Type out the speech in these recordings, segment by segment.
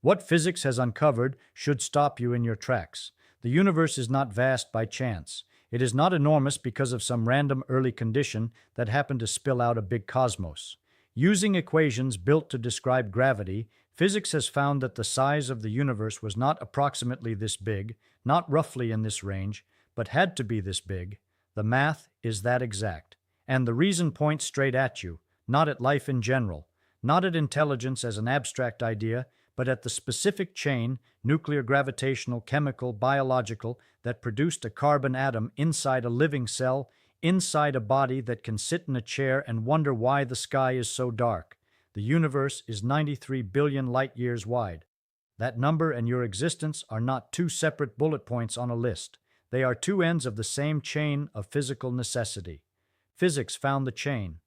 What physics has uncovered should stop you in your tracks. The universe is not vast by chance. It is not enormous because of some random early condition that happened to spill out a big cosmos. Using equations built to describe gravity, physics has found that the size of the universe was not approximately this big, not roughly in this range, but had to be this big. The math is that exact. And the reason points straight at you, not at life in general, not at intelligence as an abstract idea, but at the specific chain, nuclear, gravitational, chemical, biological, that produced a carbon atom inside a living cell, inside a body that can sit in a chair and wonder why the sky is so dark. The universe is 93 billion light-years wide. That number and your existence are not two separate bullet points on a list. They are two ends of the same chain of physical necessity. Physics found the chain.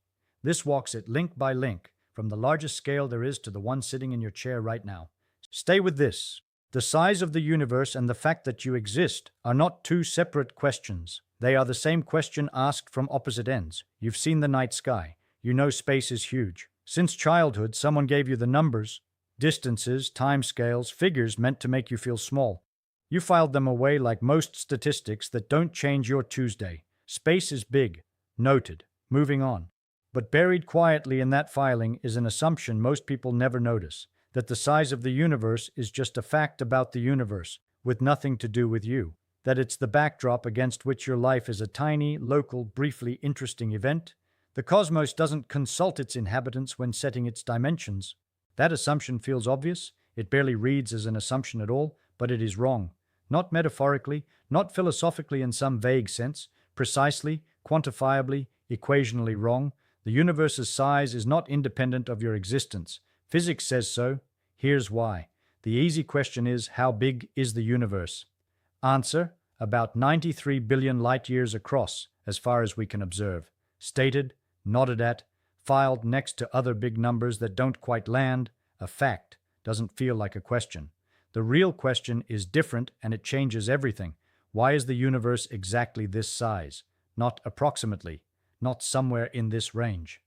This walks it link by link, from the largest scale there is to the one sitting in your chair right now. Stay with this. The size of the universe and the fact that you exist are not two separate questions. They are the same question asked from opposite ends. You've seen the night sky. You know space is huge. Since childhood, someone gave you the numbers, distances, timescales, figures meant to make you feel small. You filed them away like most statistics that don't change your Tuesday. Space is big. Noted. Moving on. But buried quietly in that filing is an assumption most people never notice, that the size of the universe is just a fact about the universe, with nothing to do with you, that it's the backdrop against which your life is a tiny, local, briefly interesting event. The cosmos doesn't consult its inhabitants when setting its dimensions. That assumption feels obvious. It barely reads as an assumption at all, but it is wrong. Not metaphorically, not philosophically in some vague sense, precisely, quantifiably, equationally wrong. The universe's size is not independent of your existence. Physics says so. Here's why. The easy question is, how big is the universe? Answer, about 93 billion light-years across, as far as we can observe. Stated, nodded at, filed next to other big numbers that don't quite land. A fact. Doesn't feel like a question. The real question is different and it changes everything. Why is the universe exactly this size? Not approximately. Not somewhere in this range.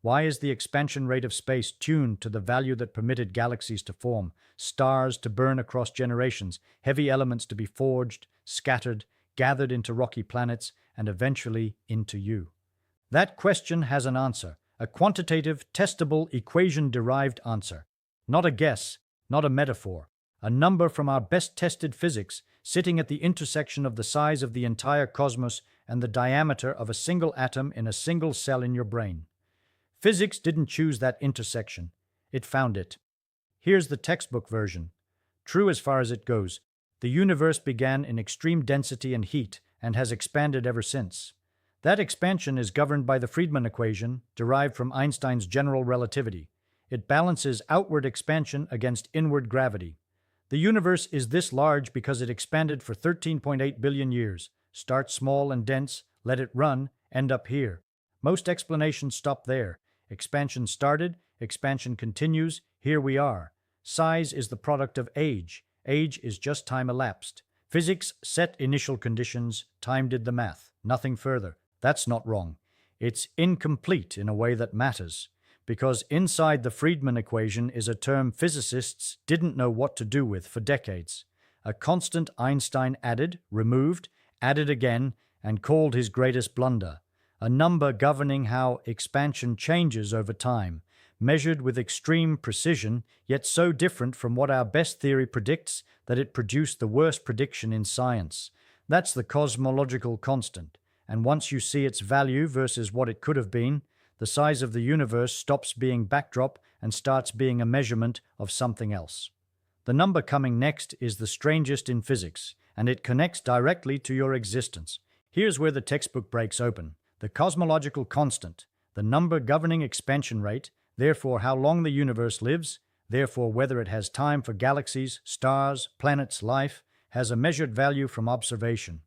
Why is the expansion rate of space tuned to the value that permitted galaxies to form, stars to burn across generations, heavy elements to be forged, scattered, gathered into rocky planets, and eventually into you? That question has an answer, a quantitative, testable, equation-derived answer. Not a guess, not a metaphor. A number from our best-tested physics sitting at the intersection of the size of the entire cosmos and the diameter of a single atom in a single cell in your brain. Physics didn't choose that intersection. It found it. Here's the textbook version. True as far as it goes. The universe began in extreme density and heat and has expanded ever since. That expansion is governed by the Feynman equation, derived from Einstein's general relativity. It balances outward expansion against inward gravity. The universe is this large because it expanded for 13.8 billion years. Start small and dense, let it run, end up here. Most explanations stop there. Expansion started, expansion continues, here we are. Size is the product of age. Age is just time elapsed. Physics set initial conditions, time did the math. Nothing further. That's not wrong. It's incomplete in a way that matters. Because inside the Feynman equation is a term physicists didn't know what to do with for decades. A constant Einstein added, removed, added again, and called his greatest blunder. A number governing how expansion changes over time, measured with extreme precision, yet so different from what our best theory predicts that it produced the worst prediction in science. That's the cosmological constant, and once you see its value versus what it could have been, the size of the universe stops being backdrop and starts being a measurement of something else. The number coming next is the strangest in physics, and it connects directly to your existence. Here's where the textbook breaks open. The cosmological constant, the number governing expansion rate, therefore how long the universe lives, therefore whether it has time for galaxies, stars, planets, life, has a measured value from observation.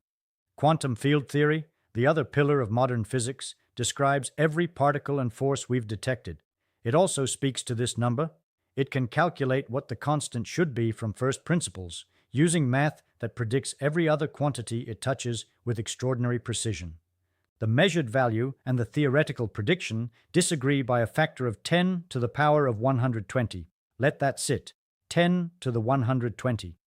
Quantum field theory, the other pillar of modern physics, describes every particle and force we've detected. It also speaks to this number. It can calculate what the constant should be from first principles, using math that predicts every other quantity it touches with extraordinary precision. The measured value and the theoretical prediction disagree by a factor of 10 to the power of 120. Let that sit. 10 to the 120,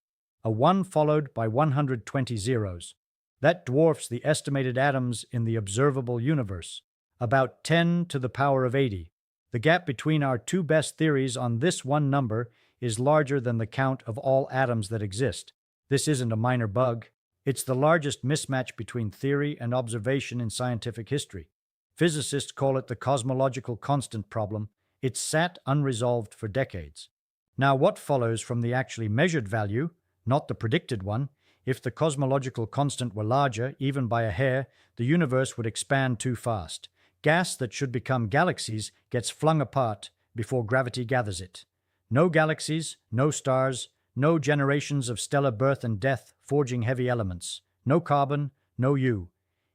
a 1 followed by 120 zeros. That dwarfs the estimated atoms in the observable universe, about 10 to the power of 80. The gap between our two best theories on this one number is larger than the count of all atoms that exist. This isn't a minor bug. It's the largest mismatch between theory and observation in scientific history. Physicists call it the cosmological constant problem. It's sat unresolved for decades. Now, what follows from the actually measured value, not the predicted one? If the cosmological constant were larger, even by a hair, the universe would expand too fast. Gas that should become galaxies gets flung apart before gravity gathers it. No galaxies, no stars, no generations of stellar birth and death forging heavy elements. No carbon, no you.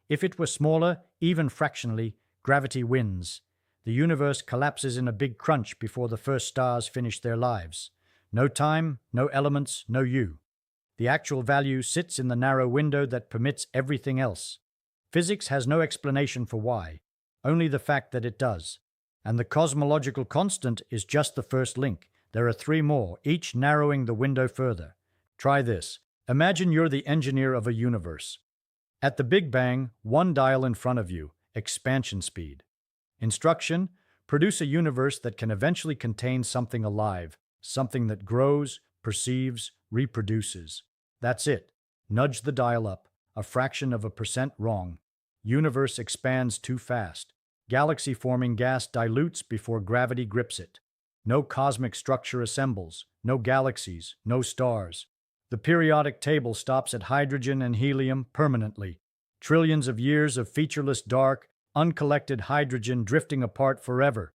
If it were smaller, even fractionally, gravity wins. The universe collapses in a big crunch before the first stars finish their lives. No time, no elements, no you. The actual value sits in the narrow window that permits everything else. Physics has no explanation for why, only the fact that it does. And the cosmological constant is just the first link. There are 3 more, each narrowing the window further. Try this. Imagine you're the engineer of a universe. At the Big Bang, one dial in front of you, expansion speed. Instruction: produce a universe that can eventually contain something alive, something that grows, perceives, reproduces. That's it. Nudge the dial up, a fraction of a percent wrong. Universe expands too fast. Galaxy-forming gas dilutes before gravity grips it. No cosmic structure assembles, no galaxies, no stars. The periodic table stops at hydrogen and helium permanently. Trillions of years of featureless dark, uncollected hydrogen drifting apart forever.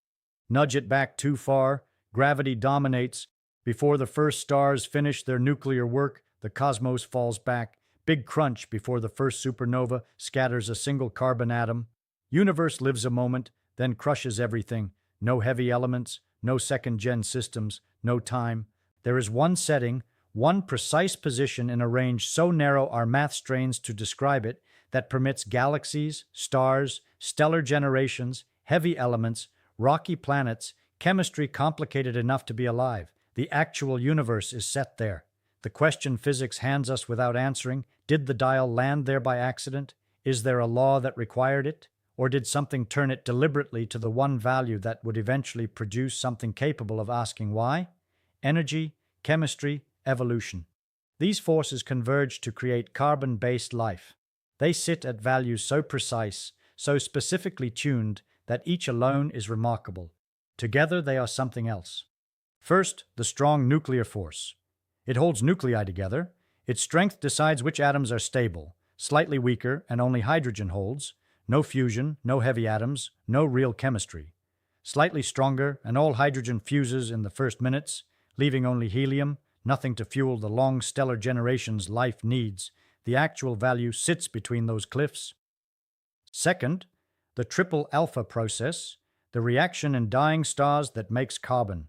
Nudge it back too far, gravity dominates. Before the first stars finish their nuclear work, the cosmos falls back. Big crunch before the first supernova scatters a single carbon atom. Universe lives a moment, then crushes everything. No heavy elements, no second-gen systems, no time. There is one setting, one precise position in a range so narrow our math strains to describe it, that permits galaxies, stars, stellar generations, heavy elements, rocky planets, chemistry complicated enough to be alive. The actual universe is set there. The question physics hands us without answering: did the dial land there by accident? Is there a law that required it? Or did something turn it deliberately to the one value that would eventually produce something capable of asking why? Energy, chemistry, evolution. These forces converge to create carbon-based life. They sit at values so precise, so specifically tuned, that each alone is remarkable. Together they are something else. First, the strong nuclear force. It holds nuclei together. Its strength decides which atoms are stable, slightly weaker, and only hydrogen holds. No fusion, no heavy atoms, no real chemistry. Slightly stronger, and all hydrogen fuses in the first minutes, leaving only helium, nothing to fuel the long stellar generations life needs. The actual value sits between those cliffs. Second, the triple alpha process, the reaction in dying stars that makes carbon.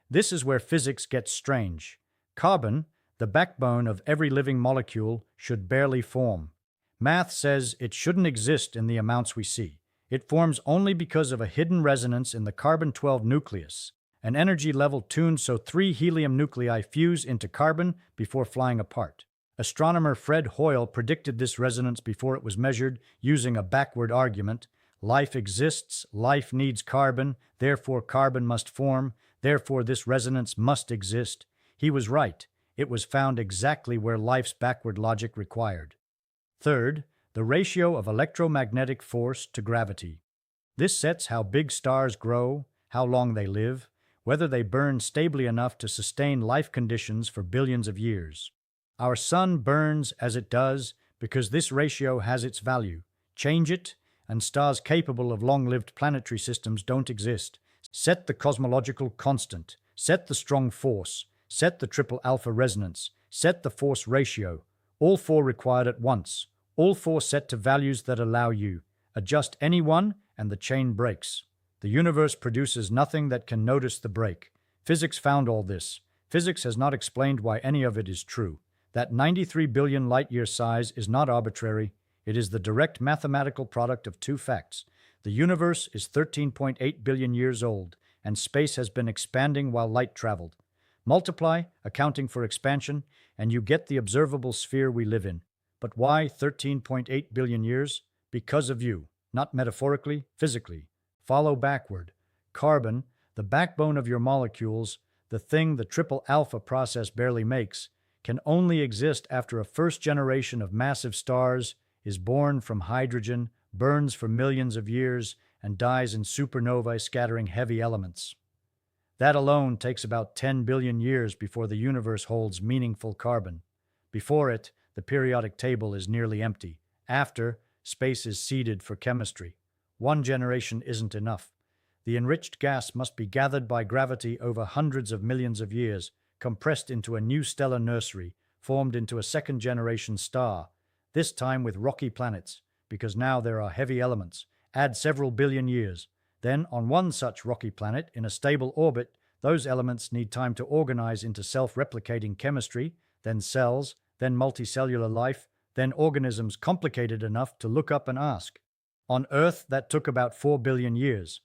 This is where physics gets strange. Carbon, the backbone of every living molecule, should barely form. Math says it shouldn't exist in the amounts we see. It forms only because of a hidden resonance in the carbon-12 nucleus, an energy level tuned so 3 helium nuclei fuse into carbon before flying apart. Astronomer Fred Hoyle predicted this resonance before it was measured using a backward argument. Life exists, life needs carbon, therefore carbon must form, therefore this resonance must exist. He was right. It was found exactly where life's backward logic required. Third, the ratio of electromagnetic force to gravity. This sets how big stars grow, how long they live, whether they burn stably enough to sustain life conditions for billions of years. Our sun burns as it does because this ratio has its value. Change it, and stars capable of long-lived planetary systems don't exist. Set the cosmological constant, set the strong force, set the triple alpha resonance, set the force ratio, all 4 required at once, all 4 set to values that allow you. Adjust any one and the chain breaks. The universe produces nothing that can notice the break. Physics found all this. Physics has not explained why any of it is true. That 93 billion light-year size is not arbitrary. It is the direct mathematical product of 2 facts. The universe is 13.8 billion years old, and space has been expanding while light traveled. Multiply, accounting for expansion, and you get the observable sphere we live in. But why 13.8 billion years? Because of you, not metaphorically, physically. Follow backward. Carbon, the backbone of your molecules, the thing the triple alpha process barely makes, can only exist after a first generation of massive stars is born from hydrogen, burns for millions of years, and dies in supernovae scattering heavy elements. That alone takes about 10 billion years before the universe holds meaningful carbon. Before it, the periodic table is nearly empty. After, space is seeded for chemistry. One generation isn't enough. The enriched gas must be gathered by gravity over hundreds of millions of years, compressed into a new stellar nursery, formed into a second-generation star, this time with rocky planets, because now there are heavy elements. Add several billion years. Then, on one such rocky planet, in a stable orbit, those elements need time to organize into self-replicating chemistry, then cells, then multicellular life, then organisms complicated enough to look up and ask. On Earth, that took about 4 billion years.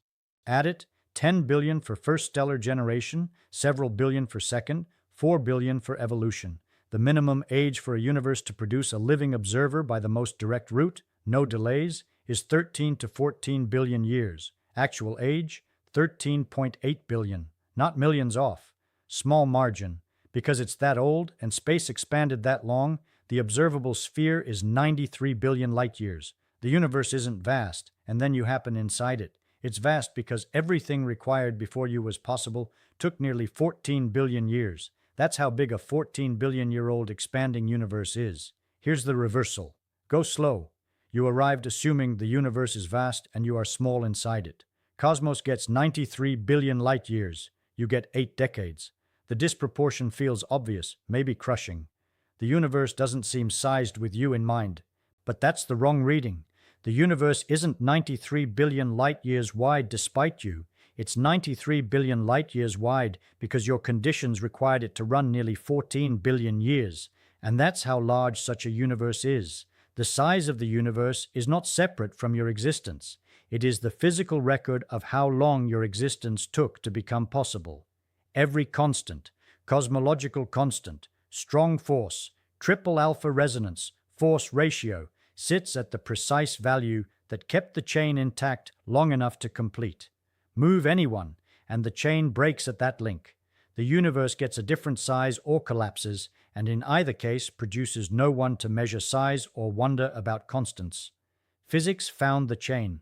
Add it, 10 billion for first stellar generation, several billion for second, 4 billion for evolution. The minimum age for a universe to produce a living observer by the most direct route, no delays, is 13 to 14 billion years. Actual age, 13.8 billion, not millions off. Small margin. Because it's that old and space expanded that long, the observable sphere is 93 billion light years. The universe isn't vast, and then you happen inside it. It's vast because everything required before you was possible took nearly 14 billion years. That's how big a 14 billion-year-old expanding universe is. Here's the reversal. Go slow. You arrived assuming the universe is vast and you are small inside it. Cosmos gets 93 billion light years. You get 8 decades. The disproportion feels obvious, maybe crushing. The universe doesn't seem sized with you in mind. But that's the wrong reading. The universe isn't 93 billion light years wide despite you. It's 93 billion light years wide because your conditions required it to run nearly 14 billion years. And that's how large such a universe is. The size of the universe is not separate from your existence. It is the physical record of how long your existence took to become possible. Every constant, cosmological constant, strong force, triple alpha resonance, force ratio, sits at the precise value that kept the chain intact long enough to complete. Move anyone, and the chain breaks at that link. The universe gets a different size or collapses, and in either case produces no one to measure size or wonder about constants. Physics found the chain.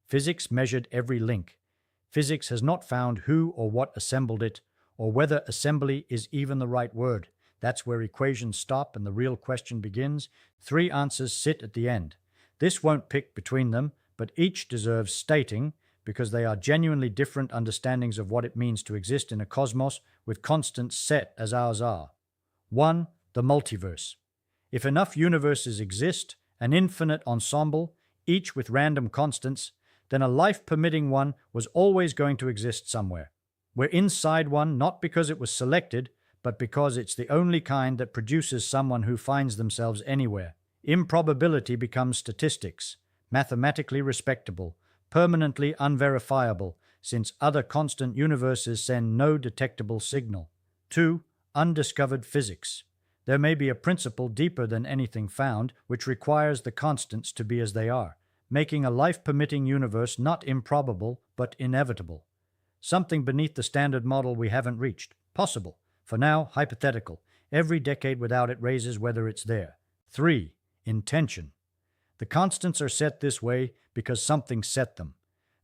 Physics measured every link. Physics has not found who or what assembled it, or whether assembly is even the right word. That's where equations stop and the real question begins. 3 answers sit at the end. This won't pick between them, but each deserves stating because they are genuinely different understandings of what it means to exist in a cosmos with constants set as ours are. 1. The multiverse. If enough universes exist, an infinite ensemble, each with random constants, then a life-permitting one was always going to exist somewhere. We're inside one not because it was selected, but because it's the only kind that produces someone who finds themselves anywhere. Improbability becomes statistics, mathematically respectable, permanently unverifiable, since other constant universes send no detectable signal. 2. Undiscovered physics. There may be a principle deeper than anything found, which requires the constants to be as they are, making a life-permitting universe not improbable, but inevitable. Something beneath the standard model we haven't reached. Possible. For now, hypothetical. Every decade without it raises whether it's there. 3. Intention. The constants are set this way because something set them.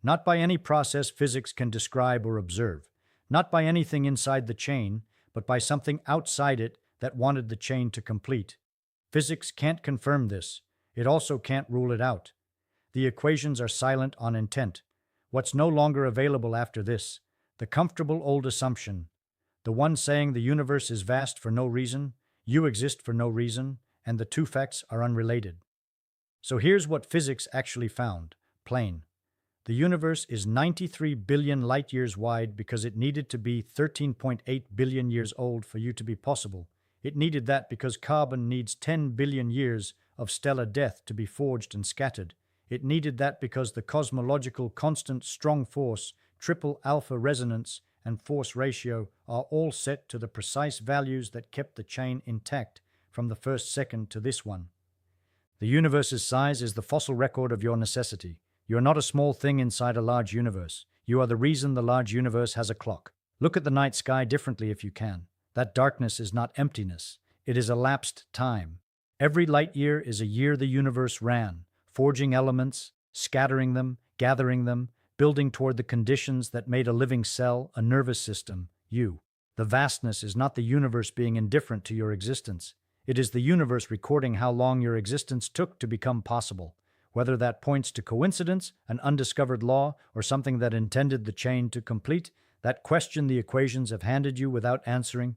Not by any process physics can describe or observe. Not by anything inside the chain, but by something outside it that wanted the chain to complete. Physics can't confirm this. It also can't rule it out. The equations are silent on intent. What's no longer available after this? The comfortable old assumption. The one saying the universe is vast for no reason, you exist for no reason, and the two facts are unrelated. So here's what physics actually found, plain. The universe is 93 billion light years wide because it needed to be 13.8 billion years old for you to be possible. It needed that because carbon needs 10 billion years of stellar death to be forged and scattered. It needed that because the cosmological constant strong force, triple alpha resonance, and force ratio are all set to the precise values that kept the chain intact from the first second to this one. The universe's size is the fossil record of your necessity. You are not a small thing inside a large universe. You are the reason the large universe has a clock. Look at the night sky differently if you can. That darkness is not emptiness. It is elapsed time. Every light year is a year the universe ran, forging elements, scattering them, gathering them, building toward the conditions that made a living cell, a nervous system, you. The vastness is not the universe being indifferent to your existence. It is the universe recording how long your existence took to become possible. Whether that points to coincidence, an undiscovered law, or something that intended the chain to complete, that question the equations have handed you without answering,